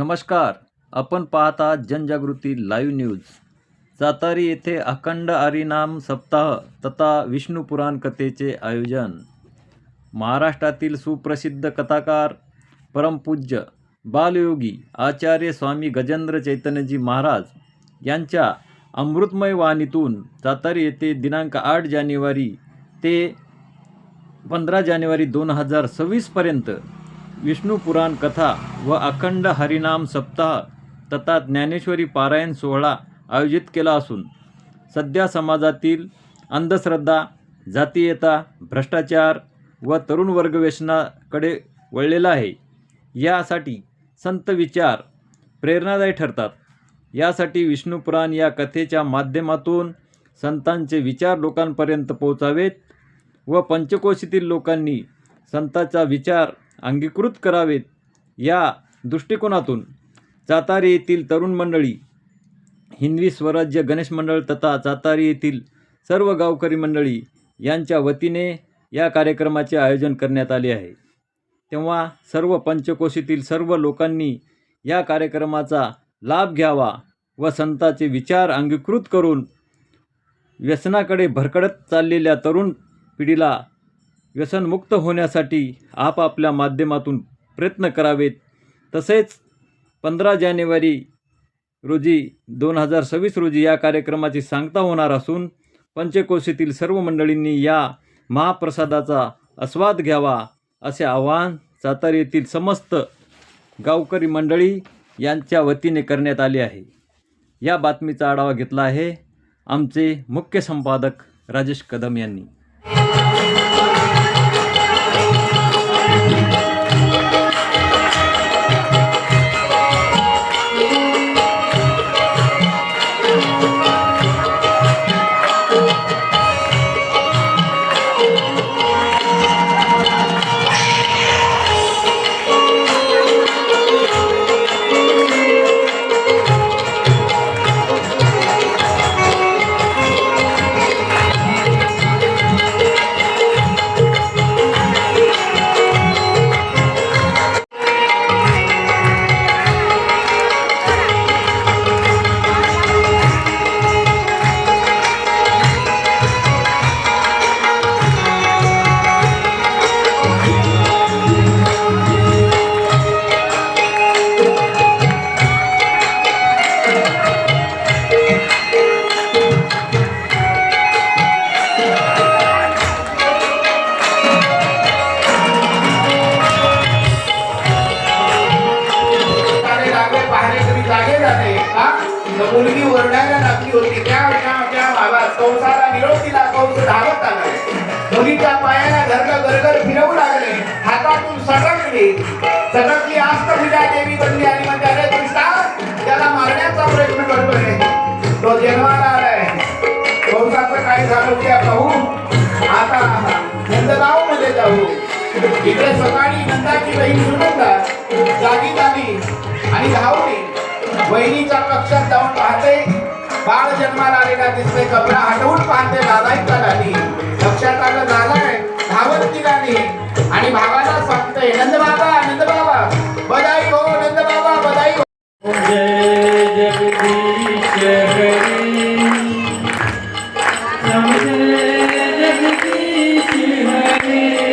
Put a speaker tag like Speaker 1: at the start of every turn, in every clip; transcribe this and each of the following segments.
Speaker 1: नमस्कार. आपण पाहता जनजागृती लाईव्ह न्यूज. सातारी येथे अखंड हरिनाम सप्ताह तथा विष्णू पुराण कथेचे आयोजन. महाराष्ट्रातील सुप्रसिद्ध कथाकार परमपूज्य बालयोगी आचार्य स्वामी गजेंद्र चैतन्यजी महाराज यांच्या अमृतमय वाणीतून सातारी येथे दिनांक 8 जानेवारी ते 15 जानेवारी 2026 पर्यंत विष्णू पुराण कथा व अखंड हरिनाम सप्ताह तथा ज्ञानेश्वरी पारायण सोहळा आयोजित केला असून सध्या समाजातील अंधश्रद्धा, जातीयता, भ्रष्टाचार व तरुण वर्ग व्यसनाकडे वळलेला आहे. यासाठी संत विचार प्रेरणादायी ठरतात. यासाठी विष्णू पुराण या कथेच्या माध्यमातून संतांचे विचार लोकांपर्यंत पोहोचावेत व पंचकोशीतील लोकांनी संतांचा विचार अंगीकृत करावेत. या दृष्टिकोनातून सातारी येथील तरुण मंडळी, हिंदवी स्वराज्य गणेश मंडळ तथा सातारी येथील सर्व गावकरी मंडळी यांच्या वतीने या कार्यक्रमाचे आयोजन करण्यात आले आहे. तेव्हा सर्व पंचकोशीतील सर्व लोकांनी या कार्यक्रमाचा लाभ घ्यावा व संतांचे विचार अंगीकृत करून व्यसनाकडे भरकटत चाललेल्या तरुण पिढीला व्यसनमुक्त होण्यासाठी आपापल्या माध्यमातून प्रयत्न करावेत. तसेच 15 जानेवारी रोजी 2026 रोजी या कार्यक्रमाची सांगता होणार असून पंचकोशीतील सर्व मंडळींनी या महाप्रसादाचा आस्वाद घ्यावा असे आवाहन सातारा येथील समस्त गावकरी मंडळी यांच्या वतीने करण्यात आले आहे. या बातमीचा आढावा घेतला आहे आमचे मुख्य संपादक राजेश कदम यांनी.
Speaker 2: मुलगी ओरडायला लागली होती. त्या बाबा कंसाला निरोप दिला. कंस धावत आला. मुलीच्या पायाला घरला गरगर फिरवू लागले. हातातून सटकली अष्टभुजा देवी बनली आणि म्हणते, अरे कृष्णा त्याला मारण्याचा प्रयत्न करतोय, तो जन्माला आलाय. कंसाचं काय झालं ते पाहू. आता नंदगाव मध्ये जाऊ. इकडे सकाळी नंदाची बहीण सुनंदा जागी झाली आणि धावली. वहिनीच्या कक्षात जाऊन पाहते, बाळ जन्माला आलेला दिसते. कपडा हटवून पाहते, दादाईचा झाली. लक्षात आलं झालाय. धावत निघाली आणि भावाला सांगते, नंदबाबा बधाई हो, नंदबाबा बधाई हो.
Speaker 3: जय जगदीश हरी, जगदीश हरी,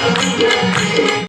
Speaker 2: Thank you.